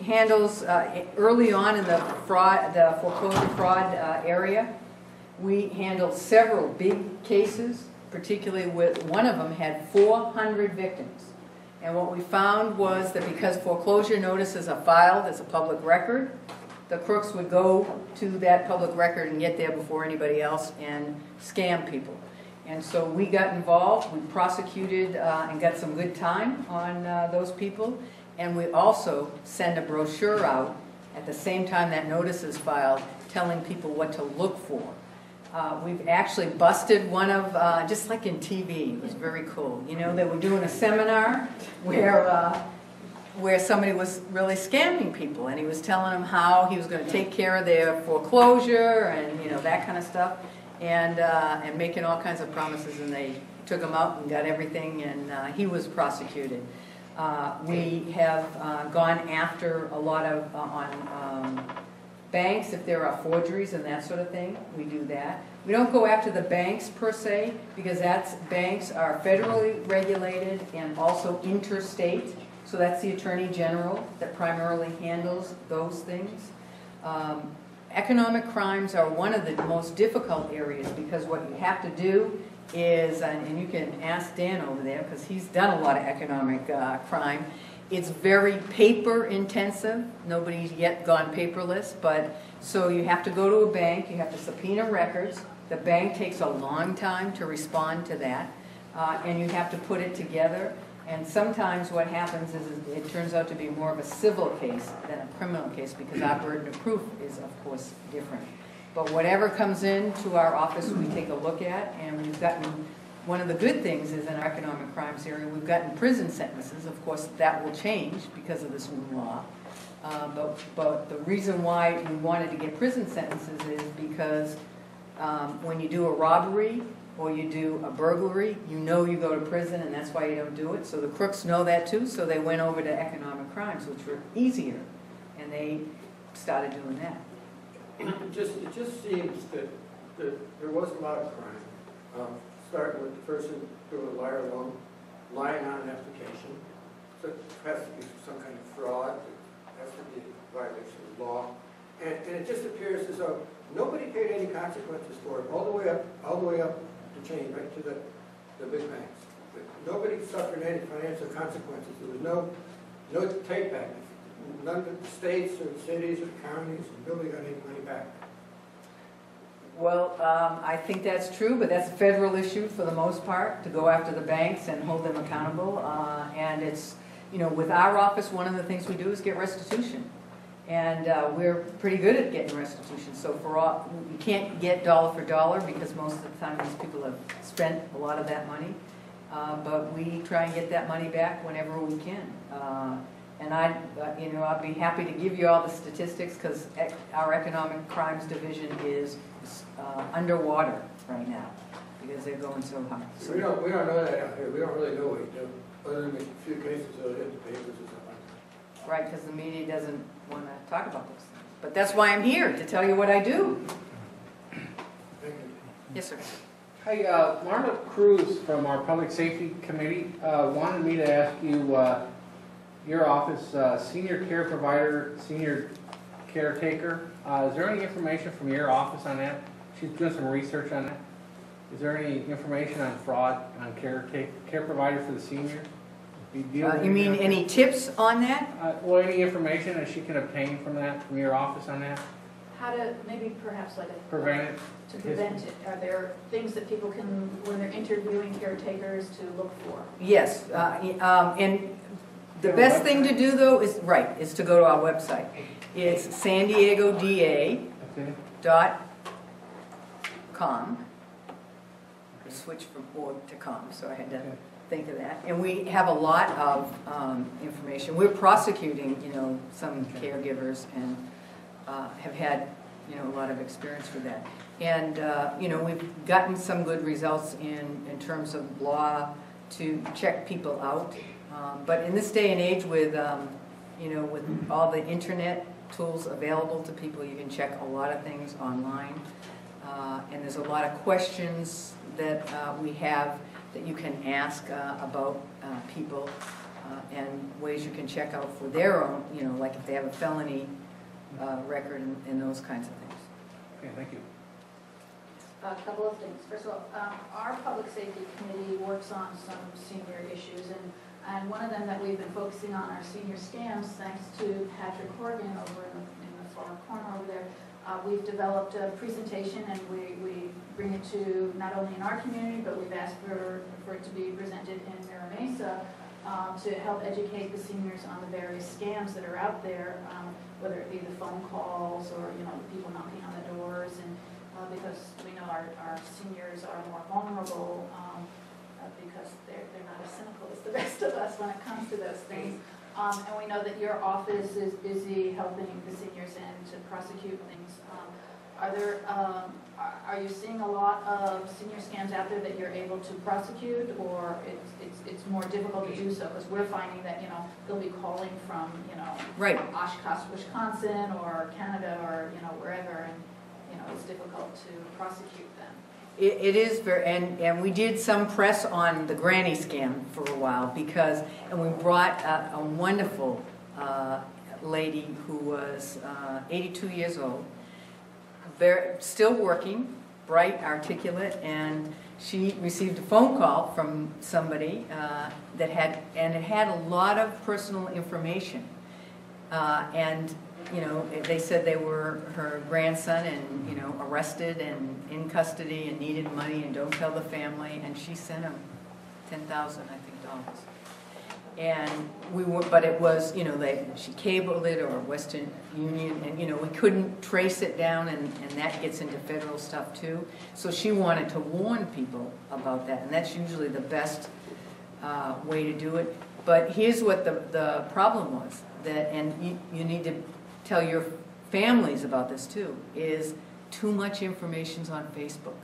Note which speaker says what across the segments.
Speaker 1: Handles early on in the foreclosure fraud area. We handled several big cases, particularly with one of them had 400 victims. And what we found was that because foreclosure notices are filed as a public record, the crooks would go to that public record and get there before anybody else and scam people. And so we got involved, we prosecuted and got some good time on those people. And we also send a brochure out at the same time that notice is filed, telling people what to look for. We've actually busted one of, just like in TV, it was very cool. You know, they were doing a seminar where somebody was really scamming people, and he was telling them how he was going to take care of their foreclosure and, you know, that kind of stuff, and making all kinds of promises, and they took him out and got everything, and he was prosecuted. We have gone after a lot of on banks if there are forgeries and that sort of thing. We do that. We don't go after the banks per se, because banks are federally regulated and also interstate. So that's the Attorney General that primarily handles those things. Economic crimes are one of the most difficult areas, because what you have to do is, and you can ask Dan over there because he's done a lot of economic crime, it's very paper intensive. Nobody's yet gone paperless, but so you have to go to a bank, you have to subpoena records. The bank takes a long time to respond to that, and you have to put it together. And sometimes what happens is it turns out to be more of a civil case than a criminal case, because our burden of proof is, of course, different. But whatever comes into our office, we take a look at, and we've gotten, one of the good things is in our economic crimes area, we've gotten prison sentences. Of course, that will change because of this new law. But the reason why we wanted to get prison sentences is because when you do a robbery or you do a burglary, you know you go to prison, and that's why you don't do it. So the crooks know that too, so they went over to economic crimes, which were easier, and they started doing that.
Speaker 2: It just seems that there was a lot of crime, starting with the person doing a liar loan, lying on an application. So it has to be some kind of fraud, it has to be a violation of law. And it just appears as though nobody paid any consequences for it, all the way up the chain, right to the big banks. Nobody suffered any financial consequences. There was no take back. None of the states or the cities or the counties really got any money back.
Speaker 1: Well, I think that's true, but that's a federal issue for the most part, to go after the banks and hold them accountable. And it's, you know, with our office, one of the things we do is get restitution. And we're pretty good at getting restitution. So for all, you can't get dollar for dollar, because most of the time these people have spent a lot of that money. But we try and get that money back whenever we can. And I'd be happy to give you all the statistics, because our economic crimes division is underwater right now because they're going so high. So
Speaker 2: we don't know that out here. We don't really know what you do, other than a few cases that hit the papers or something like that.
Speaker 1: Right, because the media doesn't want to talk about those things. But that's why I'm here, to tell you what I do.
Speaker 2: Thank you.
Speaker 1: Yes, sir.
Speaker 3: Hi, Marla Cruz from our Public Safety Committee wanted me to ask you, your office, senior care provider, senior caretaker, is there any information from your office on that? She's doing some research on that. Is there any information on fraud on care provider for the senior?
Speaker 1: You mean any tips on that?
Speaker 3: Well, any information that she can obtain from that, from your office on that?
Speaker 4: How to, maybe perhaps like a...
Speaker 3: Prevent it?
Speaker 4: To prevent it. Are there things that people can, when they're interviewing caretakers, to look for?
Speaker 1: Yes, and the best thing to do, though, is to go to our website. It's sandiegoda.com. Switch from org to com, so I had to think of that. And we have a lot of information. We're prosecuting, some caregivers, and have had, a lot of experience with that. And we've gotten some good results in terms of law to check people out. But in this day and age, with with all the internet tools available to people, you can check a lot of things online. And there's a lot of questions that we have that you can ask about people. and ways you can check out for their own, you know, like if they have a felony record and those kinds of things.
Speaker 3: Okay, thank you.
Speaker 4: A couple of things. First of all, our public safety committee works on some senior issues, and one of them that we've been focusing on are senior scams, thanks to Patrick Horgan over in the far corner over there. We've developed a presentation, and we bring it to not only in our community, but we've asked for it to be presented in Mira Mesa to help educate the seniors on the various scams that are out there, whether it be the phone calls or, you know, the people knocking on the doors, and because we know our seniors are more vulnerable because they're not as cynical as the rest of us when it comes to those things. And we know that your office is busy helping the seniors in to prosecute things. Are you seeing a lot of senior scams out there that you're able to prosecute, or it's more difficult to do so? Because we're finding that, you know, they'll be calling from, you know,
Speaker 1: Right.
Speaker 4: Oshkosh, Wisconsin, or Canada, or, you know, wherever, and, you know, it's difficult to prosecute them.
Speaker 1: It is very, and we did some press on the granny scam for a while and we brought a wonderful lady who was 82 years old, still working, bright, articulate, and she received a phone call from somebody it had a lot of personal information, and you know, they said they were her grandson and, you know, arrested and in custody and needed money and don't tell the family, and she sent him $10,000, I think, dollars. And but it was, you know, she cabled it or Western Union, and, you know, we couldn't trace it down, and that gets into federal stuff too. So she wanted to warn people about that, and that's usually the best way to do it. But here's what the problem was, and you need to tell your families about this too, is too much information's on Facebook.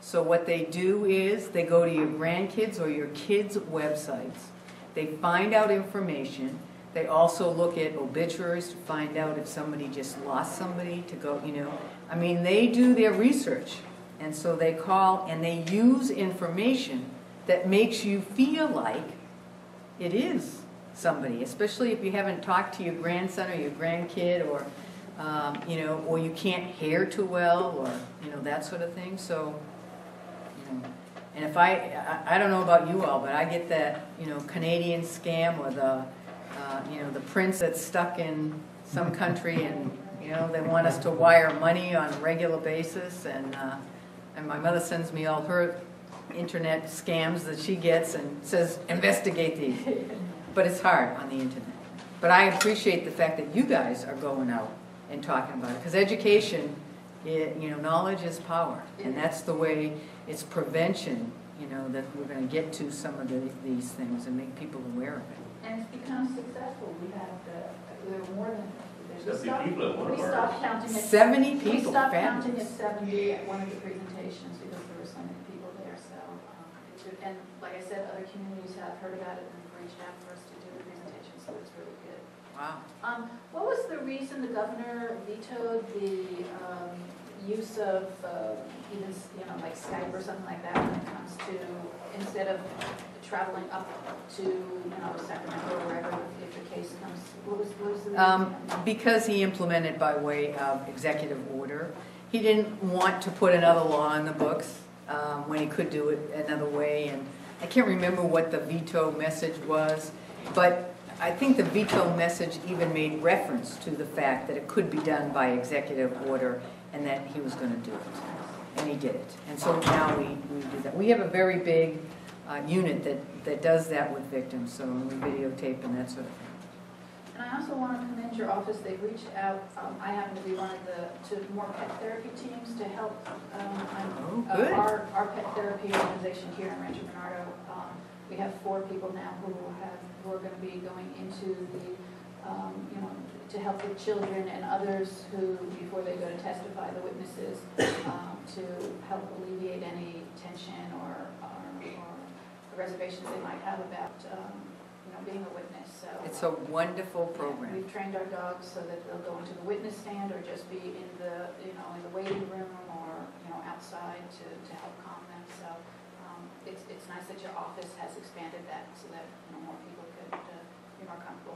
Speaker 1: So what they do is they go to your grandkids or your kids' websites, they find out information, they also look at obituaries to find out if somebody just lost somebody to go, you know, I mean, they do their research, and so they call and they use information that makes you feel like it is somebody, especially if you haven't talked to your grandson or your grandkid, or you know, or you can't hear too well, or, you know, that sort of thing. So, you know, and if I don't know about you all, but I get that, you know, Canadian scam, or the you know, the prince that's stuck in some country, and, you know, they want us to wire money on a regular basis, and my mother sends me all her internet scams that she gets and says, investigate these. But it's hard on the internet. But I appreciate the fact that you guys are going out and talking about it, because education, you know, knowledge is power, and that's the way. It's prevention, you know, that we're going to get to some of these things and make people aware of it.
Speaker 4: And it's become successful. We had there were more than. We
Speaker 5: 70 people at one of our.
Speaker 4: stopped counting at
Speaker 1: 70 people.
Speaker 4: We stopped
Speaker 1: fabulous.
Speaker 4: counting at 70 at one of the presentations because there were so many people there. So, and like I said, other communities have heard about it and reached out for us to do the presentation. So it's really good.
Speaker 1: Wow.
Speaker 4: What was the reason the governor vetoed the use of even, you know, like Skype or something like that when it comes to, instead of traveling up to, you know, Sacramento or wherever if the case comes? What was the reason?
Speaker 1: Because he implemented by way of executive order. He didn't want to put another law in the books when he could do it another way. And I can't remember what the veto message was, but I think the veto message even made reference to the fact that it could be done by executive order and that he was going to do it. And he did it. And so now we do that. We have a very big unit that does that with victims, so we videotape and that sort of thing.
Speaker 4: And I also want to commend your office. They've reached out. I happen to be one of to more pet therapy teams to help
Speaker 1: good.
Speaker 4: Our pet therapy organization here in Rancho Bernardo. We have 4 people now who are going to be going into the, you know, to help the children and others who, before they go to testify, the witnesses, to help alleviate any tension or reservations they might have about, you know, being a witness. So
Speaker 1: It's a wonderful program.
Speaker 4: We've trained our dogs so that they'll go into the witness stand or just be in the, you know, in the waiting room or, you know, outside to help calm them. So it's nice that your office has expanded that so that, you know, more people could that you're more comfortable